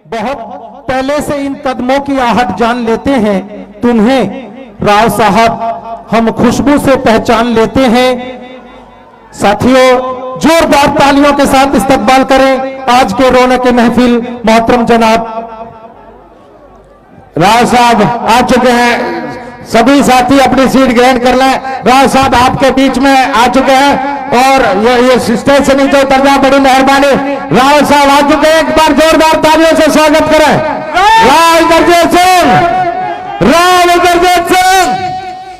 बहुत पहले से इन कदमों की आहट जान लेते हैं, तुम्हें राव साहब हम खुशबू से पहचान लेते हैं। साथियों, जोरदार तालियों के साथ इस्तकबाल करें आज के रौनक महफिल मोहतरम जनाब राव साहब आ चुके हैं। सभी साथी अपनी सीट ग्रहण कर लें। राव साहब आपके बीच में आ चुके हैं और ये स्टेज से नीचे उतर जाए, बड़ी मेहरबानी। राव साहब आ चुके हैं, एक बार जोरदार तालियों से स्वागत करें। राव इंद्रजीत सिंह, राव इंद्रजीत सिंह,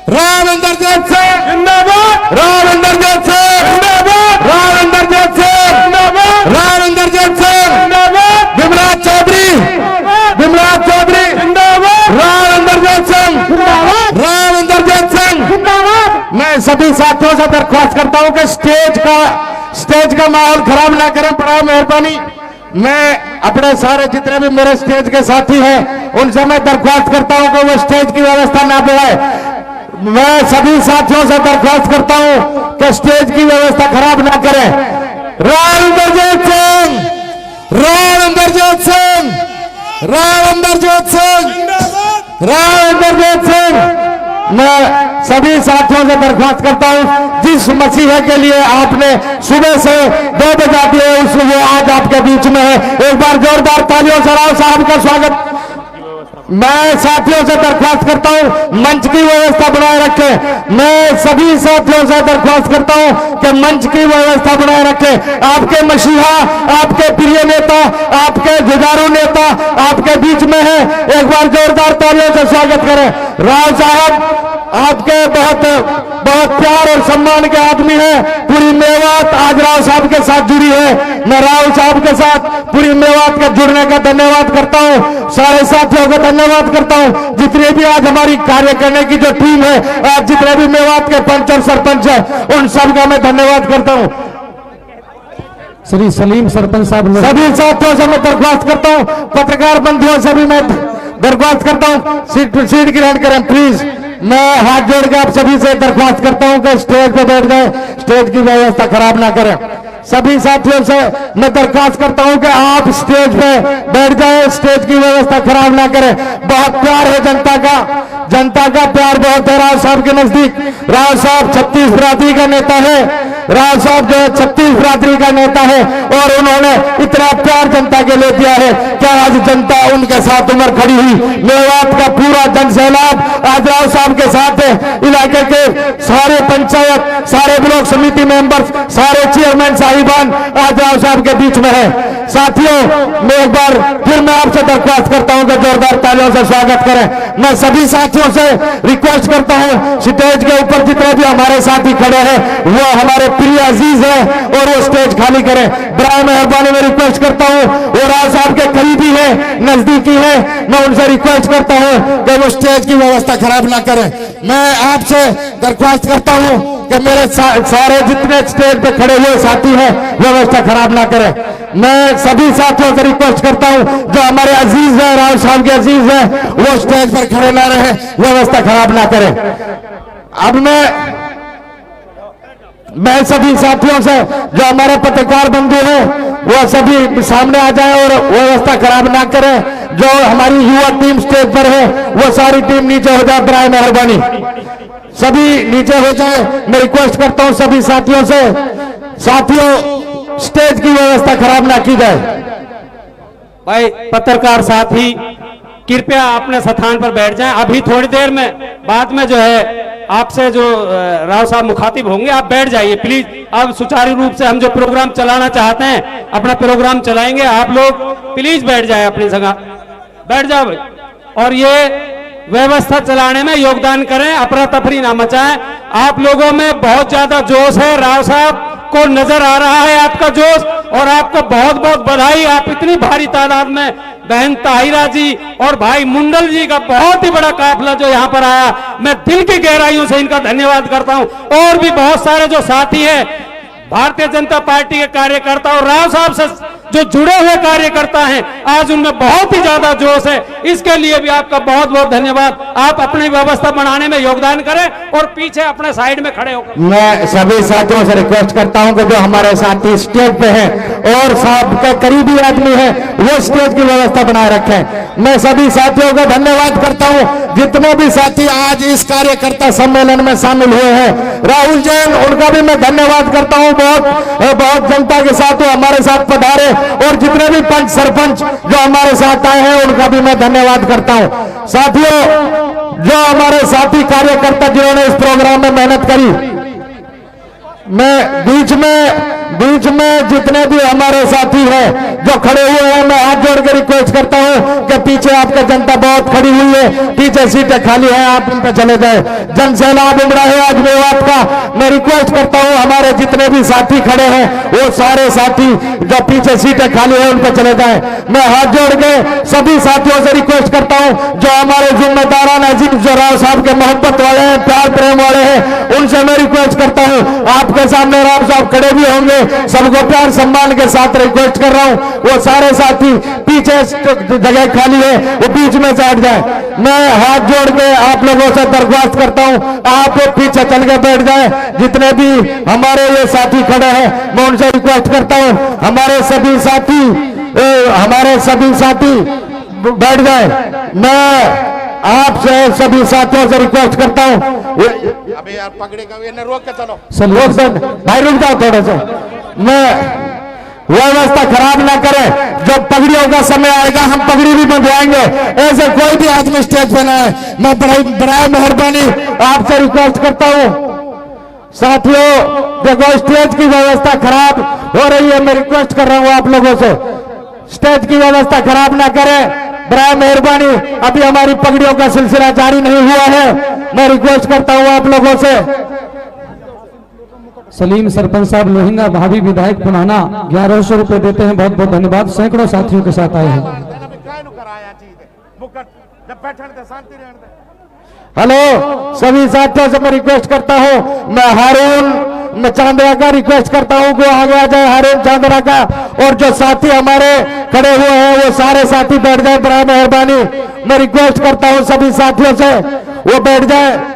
राव इंद्रजीत सिंह जिंदाबाद, राव इंद्रजीत सिंह जिंदाबाद, राव इंद्रजीत सिंह जिंदाबाद, राव इंद्रजीत सिंह जिंदाबाद, विमराज चौधरी, विमराज चौधरी जिंदाबाद, राव इंद्रजीत सिंह जिंदाबाद, राव इंद्रजीत सिंह जिंदाबाद। मैं सभी साथियों से दरख्वास्त करता हूं कि स्टेज का माहौल खराब ना करें, बड़ा मेहरबानी। मैं अपने सारे जितने भी मेरे स्टेज के साथी हैं उनसे मैं दरख्वास्त करता हूं कि वो स्टेज की व्यवस्था ना बनाए। मैं सभी साथियों से दरख्वास्त करता हूं कि स्टेज की व्यवस्था खराब ना करें। राव इंद्रजीत सिंह, राव इंद्रजीत सिंह, राव इंद्रजीत सिंह, राव इंद्रजीत सिंह। मैं सभी साथियों से दरख्वास्त करता हूं, जिस मसीहा के लिए आपने सुबह से 2 बजा दिए उस वो आज आपके बीच में है। एक बार जोरदार तालियों से राव साहब का स्वागत। मैं साथियों से दरख्वास्त करता हूं मंच की व्यवस्था बनाए रखें। मैं सभी साथियों से दरख्वास्त करता हूं कि मंच की व्यवस्था बनाए रखें। आपके मसीहा, आपके प्रिय नेता, आपके जुझारू नेता आपके बीच में है। एक बार जोरदार तालियों से स्वागत करें। राव साहब आपके बहुत प्यार और सम्मान के आदमी हैं। पूरी मेवात आज राव साहब के साथ जुड़ी है। मैं राव साहब के साथ पूरी मेवात के जुड़ने का धन्यवाद करता हूं, सारे साथियों का धन्यवाद करता हूं। जितने भी आज हमारी कार्य करने की जो टीम है, आज जितने भी मेवात के पंच और सरपंच है, उन सबका मैं धन्यवाद करता हूं। श्री सलीम सरपंच साहब, सभी साथियों से मैं दरख्वास्त करता हूं, पत्रकार बंधुओं से भी मैं दरख्वास्त करता हूं सीट ग्रहण करें प्लीज। मैं हाथ जोड़ के आप सभी से दरख्वास्त करता हूं कि स्टेज पे बैठ जाए, स्टेज की व्यवस्था खराब ना करें। सभी साथियों से मैं दरख्वास्त करता हूं कि आप स्टेज पे बैठ जाए, स्टेज की व्यवस्था खराब ना करें। बहुत प्यार है जनता का प्यार बहुत है राव साहब के नजदीक। राव साहब 36 बिरादरी का नेता है। राव साहब जो है 36 बिरादरी का नेता है और उन्होंने इतना प्यार जनता के लिए दिया है क्या आज जनता उनके साथ उम्र खड़ी हुई। मेवात का पूरा जन सैलाब आज राव साहब के साथ है। इलाके के सारे पंचायत, सारे ब्लॉक समिति मेंबर्स, सारे चेयरमैन साहिबान आज राव साहब के बीच में है। साथियों, मैं एक बार फिर मैं आपसे दरख्वास्त करता हूं कि जोरदार तालियों से स्वागत करें। मैं सभी साथियों से रिक्वेस्ट करता हूं, स्टेज के ऊपर जितने भी हमारे साथी खड़े हैं वो हमारे प्रिय अजीज है और वो स्टेज खाली करें। बड़ा मेहरबानी में रिक्वेस्ट करता हूं, वो राव साहब के करीबी है, नजदीकी है, मैं उनसे रिक्वेस्ट करता हूं कि वो स्टेज की व्यवस्था खराब ना करें। मैं आपसे दरख्वास्त करता हूं कि मेरे सारे जितने स्टेज पे खड़े हुए साथी हैं व्यवस्था खराब ना करें। मैं सभी साथियों से रिक्वेस्ट करता हूं जो हमारे अजीज है, राव साहब के अजीज है, वो स्टेज पर खड़े ना रहे, व्यवस्था खराब ना करें। अब मैं सभी साथियों से जो हमारे पत्रकार बंधु हैं वो सभी सामने आ जाए और व्यवस्था खराब ना करें। जो हमारी युवा टीम स्टेज पर है वो सारी टीम नीचे हो जाए, बराए मेहरबानी सभी नीचे हो जाए। मैं रिक्वेस्ट करता हूं सभी साथियों से, साथियों स्टेज की व्यवस्था खराब ना की जाए। भाई पत्रकार साथी कृपया अपने स्थान पर बैठ जाएं। अभी थोड़ी देर में बाद में जो है आपसे जो राव साहब मुखातिब होंगे, आप बैठ जाइए प्लीज। अब सुचारू रूप से हम जो प्रोग्राम चलाना चाहते हैं अपना प्रोग्राम चलाएंगे। आप लोग प्लीज बैठ जाए, अपनी जगह बैठ जाओ भाई। और ये व्यवस्था चलाने में योगदान करें, अफरा तफरी ना मचाएं। आप लोगों में बहुत ज्यादा जोश है, राव साहब को नजर आ रहा है आपका जोश, और आपको बहुत बहुत बधाई। आप इतनी भारी तादाद में बहन ताहिरा जी और भाई मुंडल जी का बहुत ही बड़ा काफिला जो यहाँ पर आया, मैं दिल की गहराइयों से इनका धन्यवाद करता हूँ। और भी बहुत सारे जो साथी हैं भारतीय जनता पार्टी के कार्यकर्ता और राव साहब से जो जुड़े हुए कार्यकर्ता हैं, आज उनमें बहुत ही ज्यादा जोश है। इसके लिए भी आपका बहुत बहुत धन्यवाद। आप अपनी व्यवस्था बनाने में योगदान करें और पीछे अपने साइड में खड़े होकर। मैं सभी साथियों से रिक्वेस्ट करता हूं कि जो हमारे साथी स्टेज पे हैं और सबके करीबी आदमी हैं वो स्टेज की व्यवस्था बनाए रखें। मैं सभी साथियों को धन्यवाद करता हूं, जितने भी साथी आज इस कार्यकर्ता सम्मेलन में शामिल हुए हैं। राहुल जैन, उनका भी मैं धन्यवाद करता हूं, बहुत जनता के साथ वो हमारे साथ पधारे, और जितने भी पंच सरपंच जो हमारे साथ आए हैं उनका भी मैं धन्यवाद करता हूं। साथियों, जो हमारे साथी कार्यकर्ता जिन्होंने इस प्रोग्राम में मेहनत करी, मैं बीच में जितने भी हमारे साथी हैं जो खड़े हुए हैं, मैं हाथ जोड़ के रिक्वेस्ट करता हूं कि पीछे आपका जनता बहुत खड़ी हुई है, पीछे सीटें खाली हैं, आप उन पर चले जाए। जन सैलाब उमड़ा है आज मेवात का। मैं रिक्वेस्ट करता हूं हमारे जितने भी साथी खड़े हैं वो सारे साथी जो पीछे सीटें खाली हैं उन पर चले जाए। मैं हाथ जोड़ के सभी साथियों से रिक्वेस्ट करता हूं जो हमारे जिम्मेदाराना जो राव साहब के मोहब्बत वाले हैं, प्यार प्रेम वाले हैं, उनसे मैं रिक्वेस्ट करता हूं, आपके सामने राव साहब खड़े भी होंगे, सबको प्यार सम्मान के साथ रिक्वेस्ट कर रहा हूं वो सारे साथी पीछे जगह खाली है वो बीच में से हट जाए। मैं हाथ जोड़ के आप लोगों से दरख्वास्त करता हूं आप पीछे चल के बैठ जाए। जितने भी हमारे ये साथी खड़े हैं मैं उनसे रिक्वेस्ट करता हूं हमारे सभी साथी बैठ जाए। मैं आपसे सभी साथियों से रिक्वेस्ट करता हूं, अबे यार पगड़ी का इन्हें रोक के चलो। लोग सब भाई रुक जाओ थोड़ा सा, मैं व्यवस्था खराब ना करें। जब पगड़ियों का समय आएगा हम पगड़ी भी बंधवाएंगे, ऐसे कोई भी आदमी स्टेज पे ना है। मैं बड़ा मेहरबानी आपसे रिक्वेस्ट करता हूं साथियों, देखो स्टेज की व्यवस्था खराब हो रही है, मैं रिक्वेस्ट कर रहा हूं आप लोगों से स्टेज की व्यवस्था खराब ना करें, बड़ा मेहरबानी। अभी हमारी पगड़ियों का सिलसिला जारी नहीं हुआ है, मैं रिक्वेस्ट करता हूं आप लोगों से। सलीम सरपंच साहब लोहिंगा, भाभी विधायक पुनाना 1100 रुपए देते हैं, बहुत बहुत धन्यवाद। सैकड़ों साथियों के साथ आए हैं। हेलो, सभी साथियों से मैं रिक्वेस्ट करता हूं, मैं हारून चांदरा का रिक्वेस्ट करता हूं कि आगे आ जाए हारून चांदरा का, और जो साथी हमारे खड़े हुए हैं वो सारे साथी बैठ जाए, बड़ा मेहरबानी। मैं रिक्वेस्ट करता हूं सभी साथियों से वो बैठ जाए।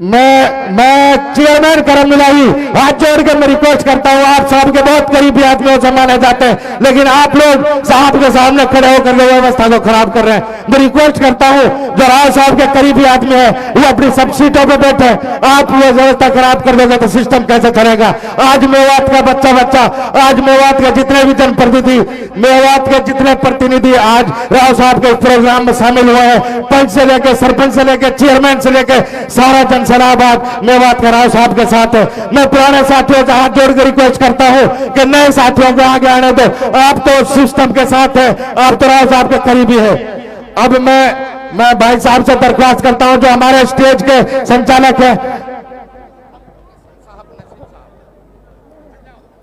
मैं चेयरमैन करम मिलाई हाथ जोड़ के मैं रिक्वेस्ट करता हूं, आप साहब के बहुत करीबी आदमियों से माने जाते हैं, लेकिन आप लोग साहब के सामने खड़े होकर व्यवस्था को खराब कर रहे हैं। मैं रिक्वेस्ट करता हूं जो राव साहब के करीबी आदमी है वो अपनी सब सीटों पर बैठे, आप ये व्यवस्था खराब कर दोगे तो सिस्टम कैसे चलेगा। आज मेवात का बच्चा आज मेवात के जितने भी जनप्रतिनिधि, मेवात के जितने प्रतिनिधि आज राव साहब के प्रोग्राम में शामिल हुए हैं, पंच से लेकर सरपंच से लेकर चेयरमैन से लेकर सारा जनसलाबाद मेवात के राव साहब के साथ है। मैं पुराने साथियों से हाथ जोड़ कर रिक्वेस्ट करता हूं कि नए साथियों को आगे आने दो, आप तो सिस्टम के साथ है, आप तो राव साहब के करीबी है। अब मैं भाई साहब से दरख्वास्त करता हूं जो हमारे स्टेज के संचालक है।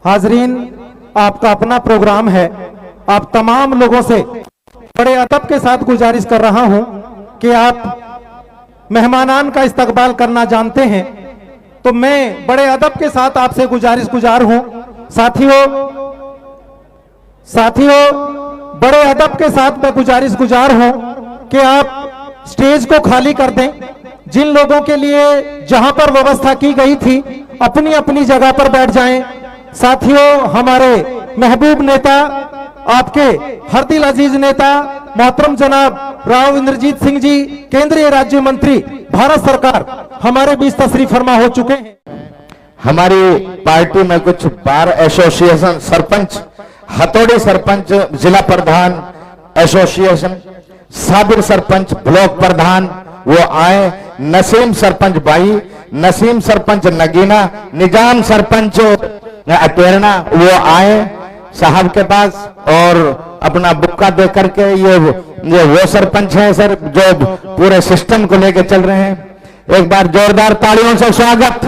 हाजरीन, आपका अपना प्रोग्राम है, आप तमाम लोगों से बड़े अदब के साथ गुजारिश कर रहा हूं कि आप मेहमानान का इस्तकबाल करना जानते हैं, तो मैं बड़े अदब के साथ आपसे गुजार हूं। साथियों बड़े अदब के साथ मैं गुजार हूं कि आप स्टेज को खाली कर दें। जिन लोगों के लिए जहां पर व्यवस्था की गई थी अपनी अपनी जगह पर बैठ जाएं। साथियों, हमारे महबूब नेता, आपके हरदिल अजीज नेता मोहतरम जनाब राव इंद्रजीत सिंह जी, केंद्रीय राज्य मंत्री भारत सरकार, हमारे बीच तशरीफ फरमा हो चुके हैं। हमारी पार्टी में कुछ बार एसोसिएशन सरपंच, हथौड़ी सरपंच, जिला प्रधान एसोसिएशन, साबिर सरपंच, ब्लॉक प्रधान वो आए, नसीम सरपंच भाई, नसीम सरपंच नगीना, निजाम सरपंच अटेरना वो आए साहब के पास और अपना बुक्का दे करके ये वो सरपंच हैं सर जो पूरे सिस्टम को लेकर चल रहे हैं। एक बार जोरदार तालियों से स्वागत,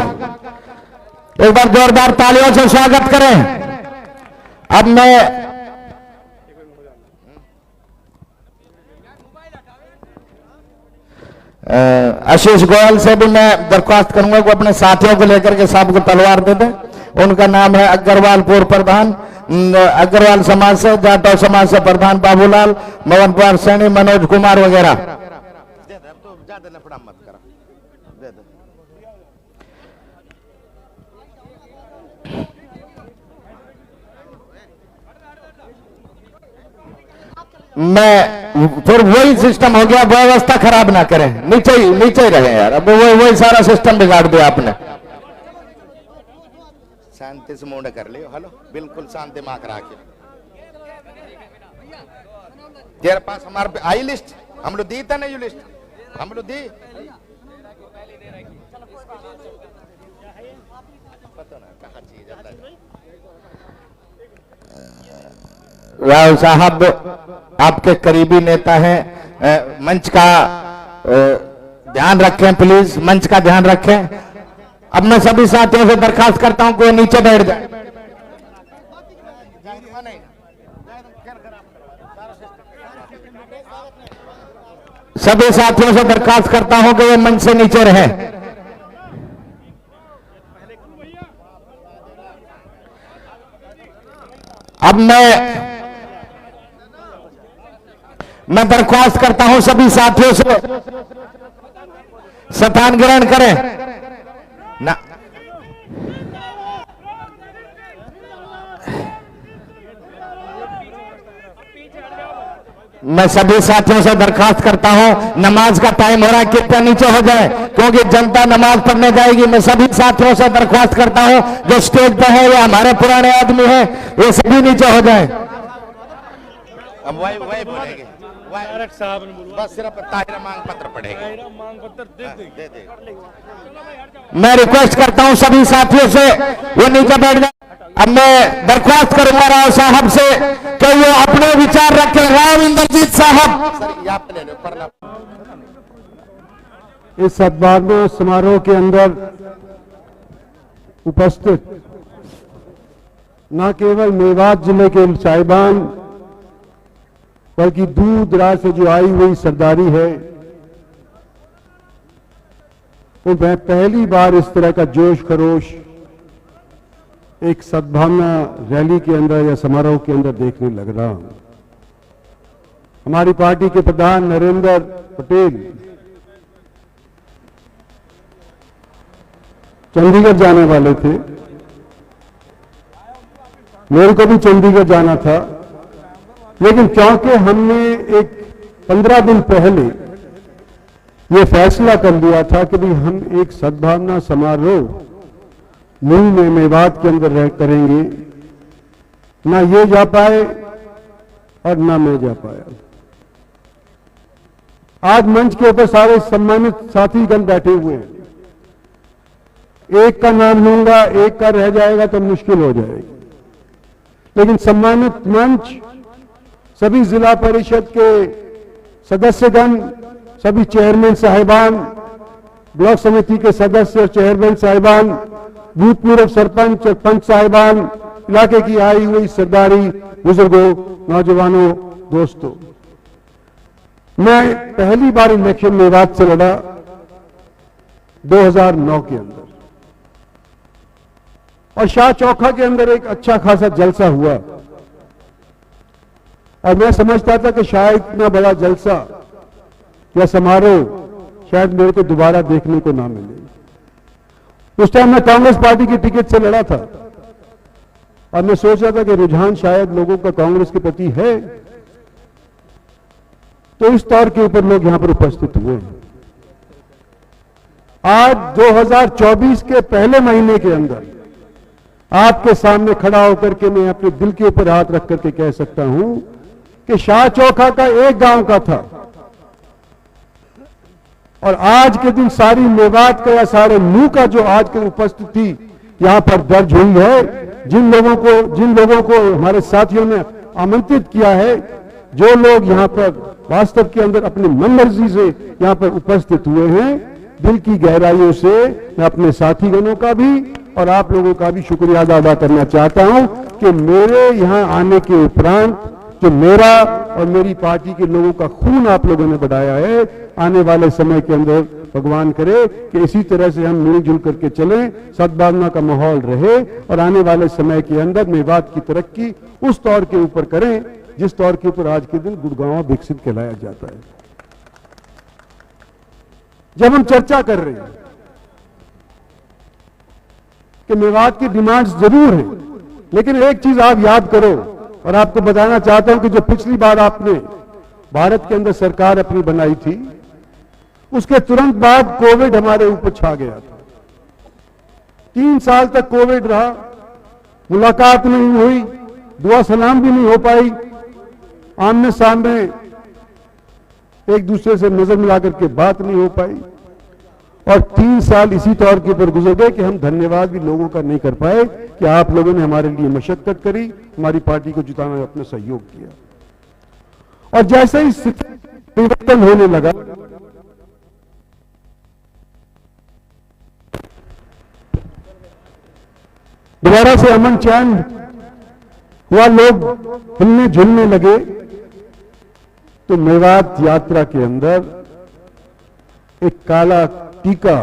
एक बार जोरदार तालियों से स्वागत करें। अब मैं आशीष गोयल से भी मैं दरख्वास्त करूंगा कि अपने साथियों को लेकर के साहब को तलवार दे दें। उनका नाम है अग्रवाल पूर्व प्रधान, अग्रवाल समाज से, जाटव समाज से प्रधान बाबूलाल, मोहनपुर सैनी, मनोज कुमार वगैरह। मैं फिर वही सिस्टम हो गया, व्यवस्था खराब ना करें, नीचे ही रहे यार। अब वही सारा सिस्टम बिगाड़ दिया आपने। शांति से मुंड कर लियो। हेलो, बिल्कुल शांत दिमाग रखे। तेरे पास हमारे आई लिस्ट, हम लोग दी था ना, ये लिस्ट हम लोग दी। राव साहब आपके करीबी नेता हैं, मंच का ध्यान रखें प्लीज, मंच का ध्यान रखें। अब मैं सभी साथियों से दरखास्त करता हूं कोई नीचे बैठ जाए। सभी साथियों से दरखास्त करता हूं कि वे मंच से नीचे रहे। अब मैं दरख्वास्त करता हूं सभी साथियों से स्थान ग्रहण करें ना। मैं सभी साथियों से दरखास्त करता हूं, नमाज का टाइम हो रहा है, कृपया नीचे हो जाए क्योंकि जनता नमाज पढ़ने जाएगी। मैं सभी साथियों से दरख्वास्त करता हूं जो स्टेज पर है या हमारे पुराने आदमी हैं, ये सभी नीचे हो जाए। अब वही बोलेंगे, बस सिर्फ ताहिरा मांग पत्र पढ़ेगा, मांग पत्र दे दे। मैं रिक्वेस्ट करता हूं सभी साथियों से वो नीचे बैठ जाए। अब मैं दरख्वास्त करूंगा राव साहब से कि वो अपने विचार रखें। राव इंद्रजीत साहब, सर आप ले लो पढ़ना। इस सद्भावना समारोह के अंदर उपस्थित न केवल मेवात जिले के साहिबान बल्कि दूर दराज से जो आई हुई सरदारी है, वो मैं पहली बार इस तरह का जोश खरोश एक सद्भावना रैली के अंदर या समारोह के अंदर देखने लग रहा हूं। हमारी पार्टी के प्रधान नरेंद्र पटेल चंडीगढ़ जाने वाले थे, मेरे को भी चंडीगढ़ जाना था, लेकिन क्योंकि हमने एक 15 दिन पहले ये फैसला कर लिया था कि भाई हम एक सद्भावना समारोह मूल में मेवात के अंदर रह करेंगे, ना ये जा पाए और ना मैं जा पाया। आज मंच के ऊपर सारे सम्मानित साथीगण बैठे हुए हैं, एक का नाम लूंगा, एक का रह जाएगा तो मुश्किल हो जाएगी, लेकिन सम्मानित मंच सभी जिला परिषद के सदस्यगण, सभी चेयरमैन साहिबान, ब्लॉक समिति के सदस्य और चेयरमैन साहिबान, भूतपूर्व सरपंच और पंच साहिबान, इलाके की आई हुई सरदारी, बुजुर्गों, नौजवानों, दोस्तों, मैं पहली बार इलेक्शन मेवात से लड़ा 2009 के अंदर, और शाह चौखा के अंदर एक अच्छा खासा जलसा हुआ, और मैं समझता था कि शायद इतना बड़ा जलसा या समारोह शायद मेरे को दोबारा देखने को ना मिले। उस टाइम मैं कांग्रेस पार्टी की टिकट से लड़ा था और मैं सोच रहा था कि रुझान शायद लोगों का कांग्रेस के प्रति है, तो इस तौर के ऊपर लोग यहां पर उपस्थित हुए हैं। आज 2024 के पहले महीने के अंदर आपके सामने खड़ा होकर के मैं अपने दिल के ऊपर हाथ रख करके कह सकता हूं कि शाह चौखा का एक गांव का था, और आज के दिन सारी मेवात का या सारे नू का जो आज की उपस्थिति यहां पर दर्ज हुई है, जिन लोगों को हमारे साथियों ने आमंत्रित किया है, जो लोग यहां पर वास्तव के अंदर अपनी मनमर्जी से यहां पर उपस्थित हुए हैं, दिल की गहराइयों से मैं अपने साथीगणों का भी और आप लोगों का भी शुक्रिया अदा करना चाहता हूं कि मेरे यहां आने के उपरांत जो मेरा और मेरी पार्टी के लोगों का खून आप लोगों ने बढ़ाया है, आने वाले समय के अंदर भगवान करे कि इसी तरह से हम मिलजुल करके चलें, सद्भावना का माहौल रहे, और आने वाले समय के अंदर मेवात की तरक्की उस तौर के ऊपर करें जिस तौर के ऊपर आज के दिन गुड़गांव विकसित कहलाया जाता है। जब हम चर्चा कर रहे हैं कि मेवात की डिमांड्स जरूर हैं, लेकिन एक चीज आप याद करो, और आपको बताना चाहता हूं कि जो पिछली बार आपने भारत के अंदर सरकार अपनी बनाई थी, उसके तुरंत बाद कोविड हमारे ऊपर छा गया था। 3 साल तक कोविड रहा, मुलाकात नहीं हुई, दुआ सलाम भी नहीं हो पाई, आमने सामने एक दूसरे से नजर मिलाकर के बात नहीं हो पाई, और 3 साल इसी तौर के ऊपर गुजर गए कि हम धन्यवाद भी लोगों का नहीं कर पाए कि आप लोगों ने हमारे लिए मशक्कत करी, हमारी पार्टी को जिताने में अपना सहयोग किया। और जैसे ही स्थिति परिवर्तन होने लगा, दोबारा से अमन चैन हुआ, लोग हिलने झुलने लगे, तो मेवात यात्रा के अंदर एक काला टीका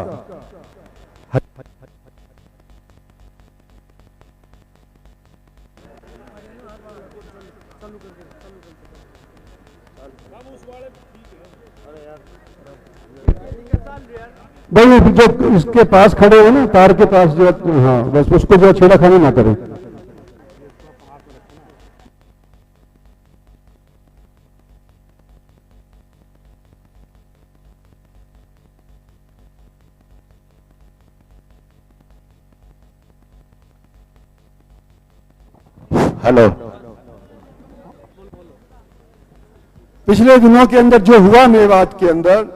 भाई जो इसके पास खड़े हो ना, तार के पास जो, हाँ बस उसको जो छेड़खानी ना करें। हेलो, पिछले दिनों के अंदर जो हुआ मेवात के अंदर,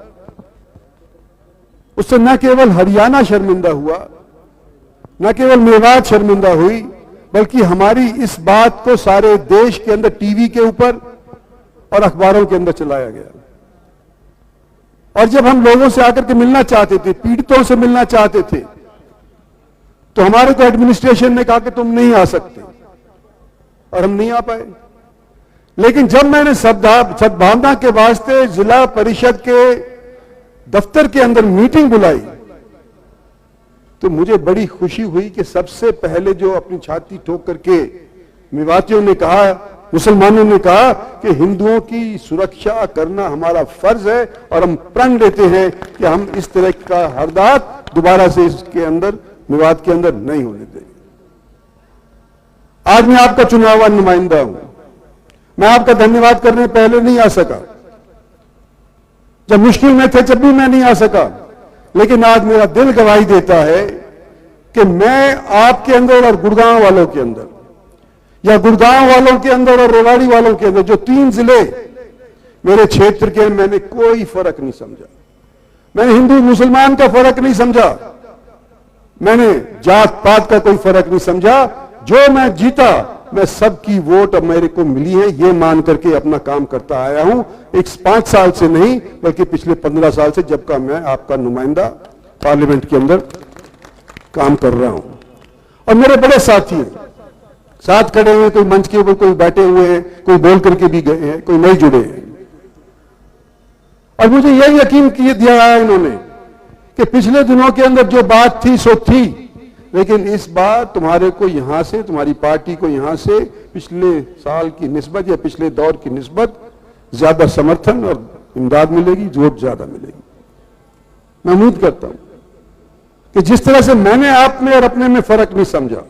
उससे न केवल हरियाणा शर्मिंदा हुआ, न केवल मेवात शर्मिंदा हुई, बल्कि हमारी इस बात को सारे देश के अंदर टीवी के ऊपर और अखबारों के अंदर चलाया गया। और जब हम लोगों से आकर के मिलना चाहते थे, पीड़ितों से मिलना चाहते थे, तो हमारे को एडमिनिस्ट्रेशन ने कहा कि तुम नहीं आ सकते, और हम नहीं आ पाए। लेकिन जब मैंने सद्भावना के वास्ते जिला परिषद के दफ्तर के अंदर मीटिंग बुलाई, तो मुझे बड़ी खुशी हुई कि सबसे पहले जो अपनी छाती ठोक करके मेवातियों ने कहा, मुसलमानों ने कहा कि हिंदुओं की सुरक्षा करना हमारा फर्ज है, और हम प्रण लेते हैं कि हम इस तरह का हरदात दोबारा से इसके अंदर, मेवात के अंदर नहीं होने देंगे। आज मैं आपका चुना हुआ नुमाइंदा हूं। मैं आपका धन्यवाद करने पहले नहीं आ सका, जब मुश्किल में थे जब भी मैं नहीं आ सका, लेकिन आज मेरा दिल गवाही देता है कि मैं आपके अंदर और गुड़गांव वालों के अंदर, या गुड़गांव वालों के अंदर और रेवाड़ी वालों के अंदर, जो 3 जिले मेरे क्षेत्र के, मैंने कोई फर्क नहीं समझा। मैंने हिंदू मुसलमान का फर्क नहीं समझा, मैंने जात पात का कोई फर्क नहीं समझा। जो मैं जीता, मैं सबकी वोट अब मेरे को मिली है, ये मान करके अपना काम करता आया हूं। एक 5 साल से नहीं, बल्कि पिछले 15 साल से, जब का मैं आपका नुमाइंदा पार्लियामेंट के अंदर काम कर रहा हूं। और मेरे बड़े साथी हैं, साथ खड़े हुए, कोई मंच के ऊपर, कोई बैठे हुए हैं, कोई बोल करके भी गए हैं, कोई नहीं जुड़े हैं। और मुझे यह यकीन दिया है इन्होंने कि पिछले दिनों के अंदर जो बात थी सो थी, लेकिन इस बार तुम्हारे को यहां से, तुम्हारी पार्टी को यहां से पिछले साल की निस्बत या पिछले दौर की निस्बत ज्यादा समर्थन और इमदाद मिलेगी, वोट ज्यादा मिलेगी। मैं उम्मीद करता हूं कि जिस तरह से मैंने आप में और अपने में फर्क नहीं समझा,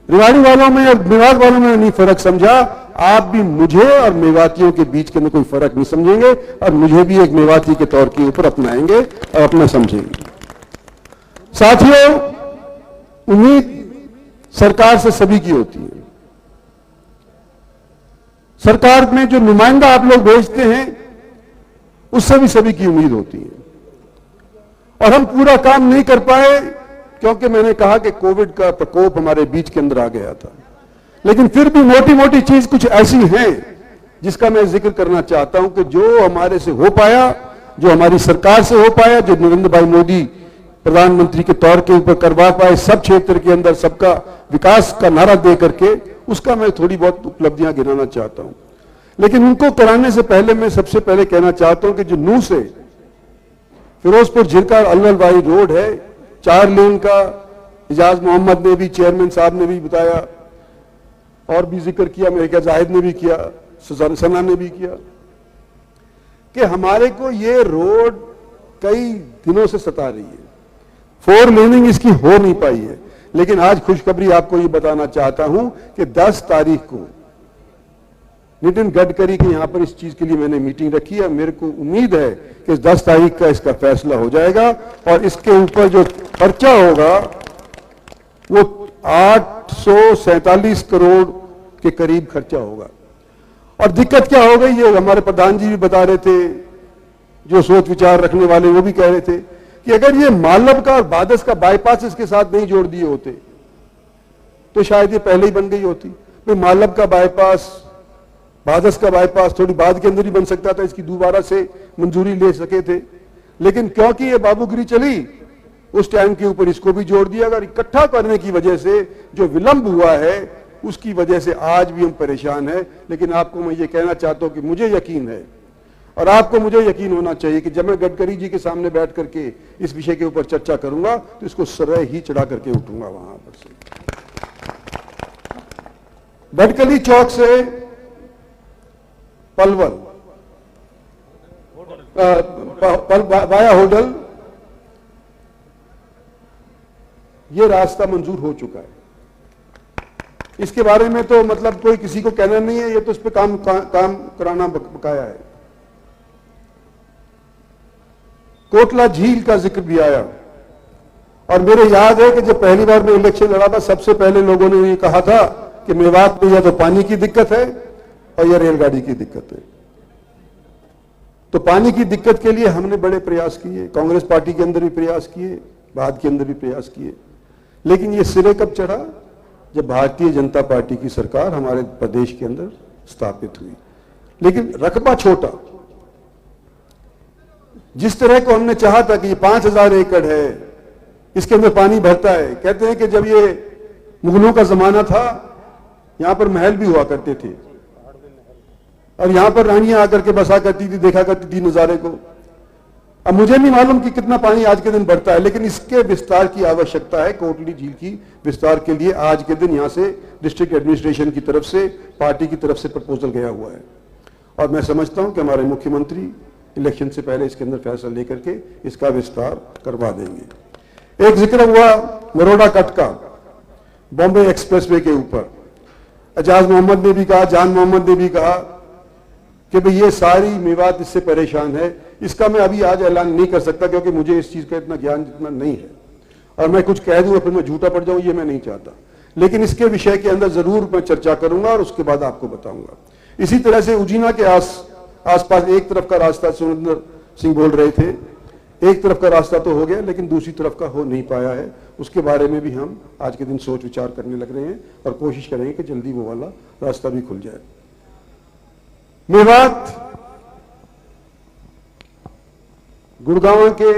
रेवाड़ी वालों में और मेवात वालों में नहीं फर्क समझा, आप भी मुझे और मेवातियों के बीच के अंदर कोई फर्क नहीं समझेंगे, और मुझे भी एक मेवाती के तौर के ऊपर अपनाएंगे और अपना समझेंगे। साथियों, उम्मीद सरकार से सभी की होती है। सरकार में जो नुमाइंदा आप लोग भेजते हैं, उससे भी सभी की उम्मीद होती है। और हम पूरा काम नहीं कर पाए, क्योंकि मैंने कहा कि कोविड का प्रकोप हमारे बीच के अंदर आ गया था। लेकिन फिर भी मोटी मोटी चीज कुछ ऐसी हैं जिसका मैं जिक्र करना चाहता हूं कि जो हमारे से हो पाया, जो हमारी सरकार से हो पाया, जो नरेंद्र भाई मोदी प्रधानमंत्री के तौर के ऊपर करवा पाए, सब क्षेत्र के अंदर सबका विकास का नारा दे करके, उसका मैं थोड़ी बहुत उपलब्धियां गिनाना चाहता हूं। लेकिन उनको कराने से पहले मैं सबसे पहले कहना चाहता हूं कि जो नूह से फिरोजपुर झिरका अलवलवाई रोड है, 4 लेन का, इजाज मोहम्मद ने भी, चेयरमैन साहब ने भी बताया, और भी जिक्र किया, मेरे ख्याल जाहिद ने भी किया, सना ने भी किया, कि हमारे को ये रोड कई दिनों से सता रही है। 4 लेनिंग इसकी हो नहीं पाई है। लेकिन आज खुशखबरी आपको ये बताना चाहता हूं कि 10 तारीख को नितिन गडकरी के यहाँ पर इस चीज के लिए मैंने मीटिंग रखी है। मेरे को उम्मीद है कि 10 तारीख का इसका फैसला हो जाएगा और इसके ऊपर जो खर्चा होगा वो 847 करोड़ के करीब खर्चा होगा। और दिक्कत क्या हो गई, ये हमारे प्रधान जी भी बता रहे थे, जो सोच विचार रखने वाले वो भी कह रहे थे कि अगर ये मालव का और बादस का बाईपास इसके साथ नहीं जोड़ दिए होते तो शायद ये पहले ही बन गई होती। फिर मालव का बाईपास, बादस का बाईपास थोड़ी बाद के अंदर ही बन सकता था, इसकी दोबारा से मंजूरी ले सके थे। लेकिन क्योंकि ये बाबूगिरी चली उस टाइम के ऊपर इसको भी जोड़ दिया। अगर इकट्ठा करने की वजह से जो विलंब हुआ है उसकी वजह से आज भी हम परेशान हैं। लेकिन आपको मैं ये कहना चाहता हूं कि मुझे यकीन है और आपको मुझे यकीन होना चाहिए कि जब मैं गडकरी जी के सामने बैठ करके इस विषय के ऊपर चर्चा करूंगा तो इसको सरय ही चढ़ा करके उठूंगा वहां पर से। भटकली चौक से पलवल वाया होडल ये रास्ता मंजूर हो चुका है। इसके बारे में तो मतलब कोई किसी को कहना नहीं है, ये तो इस पे काम कराना बकाया है। कोटला झील का जिक्र भी आया और मेरे याद है कि जब पहली बार मैं इलेक्शन लड़ा था सबसे पहले लोगों ने ये कहा था कि मेवात में या तो पानी की दिक्कत है और या रेलगाड़ी की दिक्कत है। तो पानी की दिक्कत के लिए हमने बड़े प्रयास किए, कांग्रेस पार्टी के अंदर भी प्रयास किए, बाद के अंदर भी प्रयास किए, लेकिन ये सिरे कब चढ़ा जब भारतीय जनता पार्टी की सरकार हमारे प्रदेश के अंदर स्थापित हुई। लेकिन रकबा छोटा, जिस तरह को हमने चाहा था कि ये 5000 एकड़ है, इसके अंदर पानी भरता है। कहते हैं कि जब ये मुगलों का जमाना था यहां पर महल भी हुआ करते थे और यहां पर रानियां आकर के बसा करती थी, देखा करती थी नजारे को। अब मुझे नहीं मालूम कि कितना पानी आज के दिन बढ़ता है, लेकिन इसके विस्तार की आवश्यकता है। कोटली झील की विस्तार के लिए आज के दिन यहां से डिस्ट्रिक्ट एडमिनिस्ट्रेशन की तरफ से, पार्टी की तरफ से प्रपोजल गया हुआ है और मैं समझता हूं कि हमारे मुख्यमंत्री इलेक्शन से पहले इसके अंदर फैसला लेकर के इसका विस्तार करवा देंगे। एक जिक्र हुआ मरोड़ा कट का, बॉम्बे एक्सप्रेसवे के ऊपर। एजाज मोहम्मद ने भी कहा, जान मोहम्मद ने भी कहा कि भाई ये सारी मेवात इससे परेशान है। इसका मैं अभी आज ऐलान नहीं कर सकता क्योंकि मुझे इस चीज का इतना ज्ञान जितना नहीं है और मैं कुछ कह दूं फिर मैं झूठा पड़ जाऊं, ये मैं नहीं चाहता। लेकिन इसके विषय के अंदर जरूर मैं चर्चा करूंगा और उसके बाद आपको बताऊंगा। इसी तरह से उजीना के आसपास एक तरफ का रास्ता सुरेंद्र सिंह बोल रहे थे, एक तरफ का रास्ता तो हो गया लेकिन दूसरी तरफ का हो नहीं पाया है। उसके बारे में भी हम आज के दिन सोच विचार करने लग रहे हैं और कोशिश करेंगे कि जल्दी वो वाला रास्ता भी खुल जाए। मेवात गुड़गांव के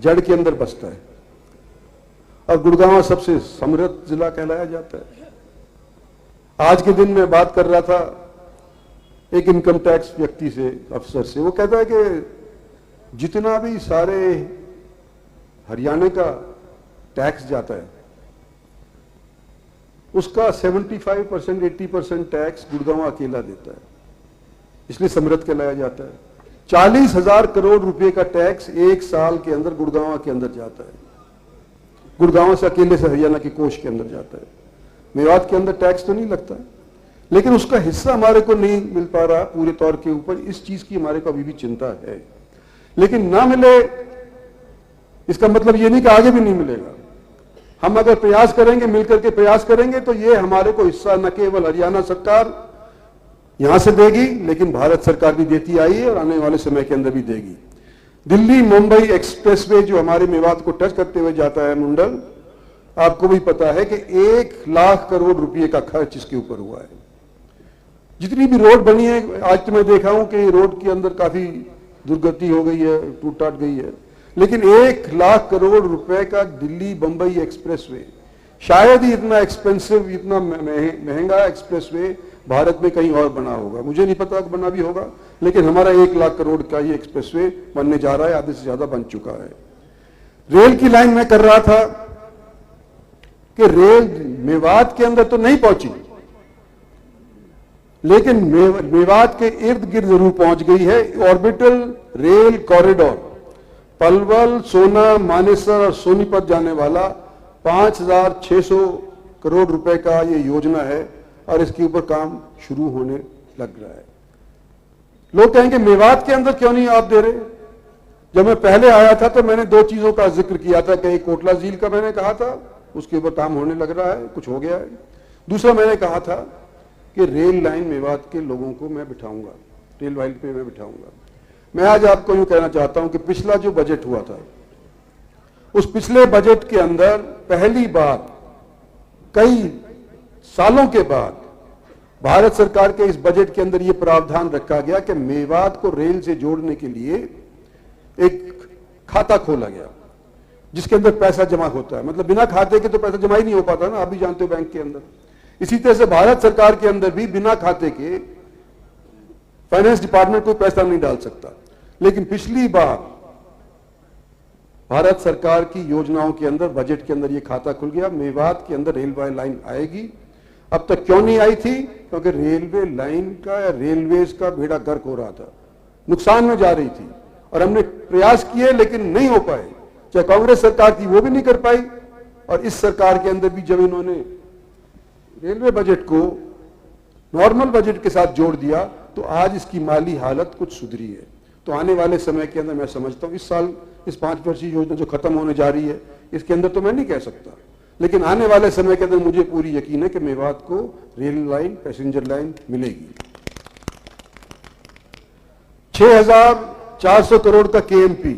जड़ के अंदर बसता है और गुड़गांव सबसे समृद्ध जिला कहलाया जाता है। आज के दिन मैं बात कर रहा था एक इनकम टैक्स व्यक्ति से, अफसर से, वो कहता है कि जितना भी सारे हरियाणा का टैक्स जाता है उसका 75% 80% टैक्स गुड़गांव अकेला देता है, इसलिए समृद्ध कहलाया जाता है। 40,000 करोड़ रुपए का टैक्स एक साल के अंदर गुड़गांव के अंदर जाता है, गुड़गांव से अकेले से हरियाणा के कोष के अंदर जाता है। मेवात के अंदर टैक्स तो नहीं लगता लेकिन उसका हिस्सा हमारे को नहीं मिल पा रहा पूरे तौर के ऊपर। इस चीज की हमारे को अभी भी चिंता है, लेकिन ना मिले इसका मतलब ये नहीं कि आगे भी नहीं मिलेगा। हम अगर प्रयास करेंगे, मिलकर के प्रयास करेंगे तो ये हमारे को हिस्सा न केवल हरियाणा सरकार यहां से देगी लेकिन भारत सरकार भी देती आई है और आने वाले समय के अंदर भी देगी। दिल्ली मुंबई एक्सप्रेसवे जो हमारे मेवात को टच करते हुए जाता है मुंडल, आपको भी पता है कि 1 लाख करोड़ रुपए का खर्च इसके ऊपर हुआ है। जितनी भी रोड बनी है आज तो मैं देखा हूं कि रोड के अंदर काफी दुर्गति हो गई है, टूट टाट गई है, लेकिन 1 लाख करोड़ रुपए का दिल्ली बंबई एक्सप्रेसवे, शायद ही इतना एक्सपेंसिव, इतना महंगा एक्सप्रेसवे भारत में कहीं और बना होगा। मुझे नहीं पता कि बना भी होगा, लेकिन हमारा 1 लाख करोड़ का ये एक्सप्रेसवे बनने जा रहा है, आधे से ज्यादा बन चुका है। रेल की लाइन में कर रहा था कि रेल मेवात के अंदर तो नहीं पहुंची लेकिन मेवात के इर्द गिर्द जरूर पहुंच गई है। ऑर्बिटल रेल कॉरिडोर पलवल, सोना, मानेसर और सोनीपत जाने वाला 5,600 करोड़ रुपए का ये योजना है और इसके ऊपर काम शुरू होने लग रहा है। लोग कहेंगे मेवात के अंदर क्यों नहीं आप दे रहे? जब मैं पहले आया था तो मैंने दो चीजों का जिक्र किया था कि एक कोटला झील का मैंने कहा था, उसके ऊपर काम होने लग रहा है, कुछ हो गया है। दूसरा मैंने कहा था कि रेल लाइन मेवात के लोगों को मैं बिठाऊंगा, रेल लाइन पे मैं बिठाऊंगा। मैं आज आपको यूं कहना चाहता हूं कि पिछला जो बजट हुआ था, उस पिछले बजट के अंदर पहली बार कई सालों के बाद भारत सरकार के इस बजट के अंदर यह प्रावधान रखा गया कि मेवात को रेल से जोड़ने के लिए एक खाता खोला गया जिसके अंदर पैसा जमा होता है। मतलब बिना खाते के तो पैसा जमा ही नहीं हो पाता ना, आप भी जानते हो बैंक के अंदर। इसी तरह से भारत सरकार के अंदर भी बिना खाते के फाइनेंस डिपार्टमेंट कोई पैसा नहीं डाल सकता। लेकिन पिछली बार भारत सरकार की योजनाओं के अंदर बजट के अंदर यह खाता खुल गया, मेवात के अंदर रेलवे लाइन आएगी। अब तक क्यों नहीं आई थी? क्योंकि रेलवे लाइन का या रेलवेज का बेड़ा गर्क हो रहा था, नुकसान में जा रही थी और हमने प्रयास किए लेकिन नहीं हो पाए। चाहे कांग्रेस सरकार थी वो भी नहीं कर पाई, और इस सरकार के अंदर भी जब इन्होंने रेलवे बजट को नॉर्मल बजट के साथ जोड़ दिया तो आज इसकी माली हालत कुछ सुधरी है। तो आने वाले समय के अंदर मैं समझता हूं इस साल इस 5 वर्षीय योजना जो खत्म होने जा रही है इसके अंदर तो मैं नहीं कह सकता, लेकिन आने वाले समय के अंदर मुझे पूरी यकीन है कि मेवात को रेल लाइन, पैसेंजर लाइन मिलेगी। 6400 करोड़ का केएमपी,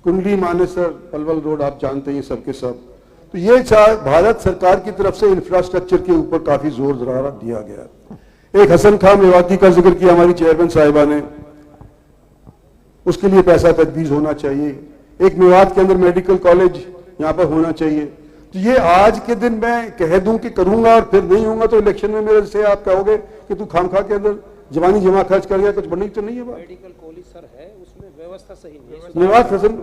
कुंडली मानेसर पलवल रोड आप जानते हैं सबके सब। तो ये भारत सरकार की तरफ से इंफ्रास्ट्रक्चर के ऊपर काफी जोर दिया गया। एक हसन खां मेवाती का जिक्र किया हमारी चेयरमैन साहिबा ने, उसके लिए पैसा तजवीज होना चाहिए। एक मेवात के अंदर मेडिकल कॉलेज यहां पर होना चाहिए। तो ये आज के दिन मैं कह दूं कि करूंगा और फिर नहीं होगा तो इलेक्शन में मेरे से आप कहोगे कि तू खामखा के अंदर जवानी जमा खर्च कर गया, कुछ बननी तो नहीं है बात। मेडिकल कॉलेज सर है, उसमें व्यवस्था सही नहीं है। मेवात हसन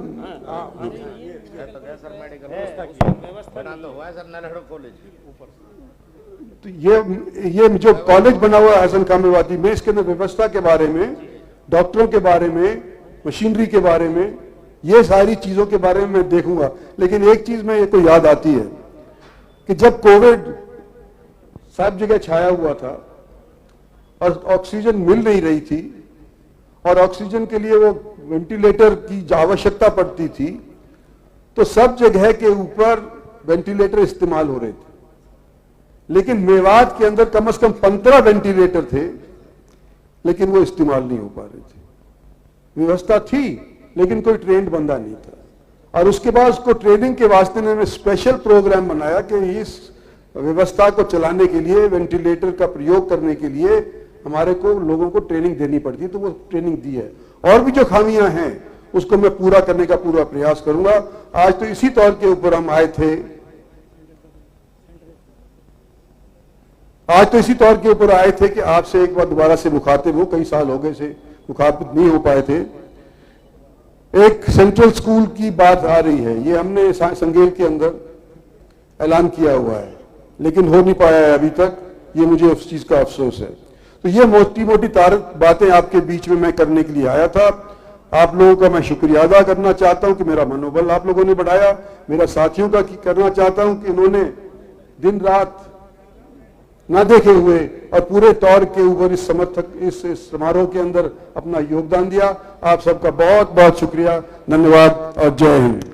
तो ये जो कॉलेज बना हुआ है हसन खां मेवाती में, इसके अंदर व्यवस्था के बारे में, डॉक्टरों के बारे में, मशीनरी के बारे में, ये सारी चीजों के बारे में मैं देखूंगा। लेकिन एक चीज में ये को याद आती है कि जब कोविड सब जगह छाया हुआ था और ऑक्सीजन मिल नहीं रही थी और ऑक्सीजन के लिए वो वेंटिलेटर की आवश्यकता पड़ती थी, तो सब जगह के ऊपर वेंटिलेटर इस्तेमाल हो रहे थे। लेकिन मेवात के अंदर कम से कम 15 वेंटिलेटर थे, लेकिन वो इस्तेमाल नहीं हो पा रहे थे। व्यवस्था थी लेकिन कोई ट्रेंड बंदा नहीं था, और उसके बाद उसको ट्रेनिंग के वास्ते ने स्पेशल प्रोग्राम बनाया कि इस व्यवस्था को चलाने के लिए, वेंटिलेटर का प्रयोग करने के लिए हमारे को लोगों को ट्रेनिंग देनी पड़ती है। तो वो ट्रेनिंग दी है, और भी जो खामियां हैं उसको मैं पूरा करने का पूरा प्रयास करूंगा। आज तो इसी तौर के ऊपर हम आए थे, आज तो इसी तौर के ऊपर आए थे कि आपसे एक बार दोबारा से मुखातिब हो, कई साल हो गए से मुखातिब नहीं हो पाए थे। एक सेंट्रल स्कूल की बात आ रही है, ये हमने संगेल के अंदर ऐलान किया हुआ है, लेकिन हो नहीं पाया है अभी तक। ये मुझे उस चीज का अफसोस है। तो ये मोटी मोटी बातें आपके बीच में मैं करने के लिए आया था। आप लोगों का मैं शुक्रिया अदा करना चाहता हूं कि मेरा मनोबल आप लोगों ने बढ़ाया। मेरा साथियों का करना चाहता हूं कि इन्होंने दिन रात ना देखे हुए और पूरे तौर के ऊपर इस समारोह के अंदर अपना योगदान दिया। आप सबका बहुत बहुत शुक्रिया, धन्यवाद और जय हिंद।